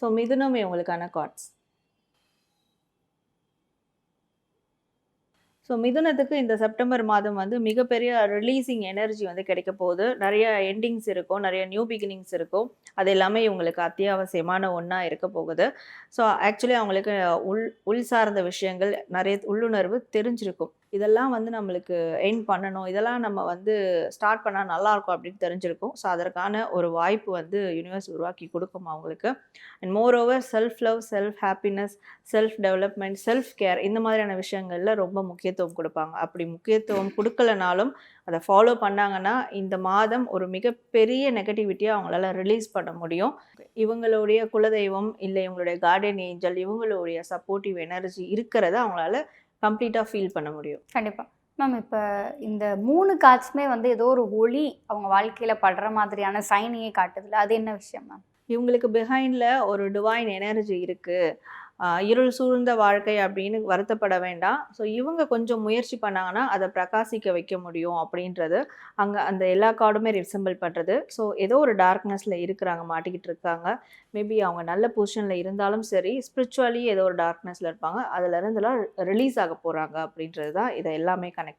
So மிதுனம் இவங்களுக்கான cards. So மிதுனத்துக்கு இந்த செப்டம்பர் மாதம் வந்து மிகப்பெரிய ரிலீசிங் எனர்ஜி வந்து கிடைக்க போகுது. நிறைய எண்டிங்ஸ் இருக்கும், நிறைய நியூ பிகினிங்ஸ் இருக்கும். அது எல்லாமே இவங்களுக்கு அத்தியாவசியமான ஒன்றா இருக்க போகுது. ஸோ ஆக்சுவலி அவங்களுக்கு உள் சார்ந்த விஷயங்கள் நிறைய உள்ளுணர்வு தெரிஞ்சிருக்கும். இதெல்லாம் வந்து நம்மளுக்கு எண்ட் பண்ணணும், இதெல்லாம் நம்ம வந்து ஸ்டார்ட் பண்ணால் நல்லாயிருக்கும் அப்படின்னு தெரிஞ்சிருக்கும். ஸோ அதற்கான ஒரு வாய்ப்பு வந்து யூனிவர்ஸ் உருவாக்கி கொடுக்கும் அவங்களுக்கு. And more over self love, self happiness, self development, self care இந்த மாதிரியான விஷயங்களில் ரொம்ப முக்கியத்துவம் கொடுப்பாங்க. அப்படி முக்கியத்துவம் கொடுக்கலனாலும் அதை ஃபாலோ பண்ணாங்கன்னா இந்த மாதம் ஒரு மிகப்பெரிய நெகட்டிவிட்டியை அவங்களால ரிலீஸ் பண்ண முடியும். இவங்களுடைய குலதெய்வம் இல்லை இவங்களுடைய கார்டன் ஏஞ்சல் இவங்களுடைய சப்போர்ட்டிவ் எனர்ஜி இருக்கிறத அவங்களால கம்ப்ளீட்டாக ஃபீல் பண்ண முடியும். கண்டிப்பாக மேம். இப்போ இந்த 3 கார்ட்ஸுமே வந்து ஏதோ ஒரு ஒளி அவங்க வாழ்க்கையில் படுற மாதிரியான சைனையே காட்டுதுல, அது என்ன விஷயம் மேம்? இவங்களுக்கு பிஹைண்டில் ஒரு டிவைன் எனர்ஜி இருக்குது. இருள் சூழ்ந்த வாழ்க்கை அப்படின்னு வருத்தப்பட வேண்டாம். ஸோ இவங்க கொஞ்சம் முயற்சி பண்ணாங்கன்னா அதை பிரகாசிக்க வைக்க முடியும் அப்படின்றது அங்கே அந்த எல்லா கார்டுமே ரிசம்பிள் பண்ணுறது. ஸோ ஏதோ ஒரு டார்க்னஸில் இருக்கிறாங்க, மாட்டிக்கிட்டு இருக்காங்க. மேபி அவங்க நல்ல பொசிஷனில் இருந்தாலும் சரி, ஸ்பிரிச்சுவலி ஏதோ ஒரு டார்க்னஸில் இருப்பாங்க. அதுலேருந்துலாம் ரிலீஸ் ஆக போகிறாங்க அப்படின்றது தான் இதை எல்லாமே கனெக்ட்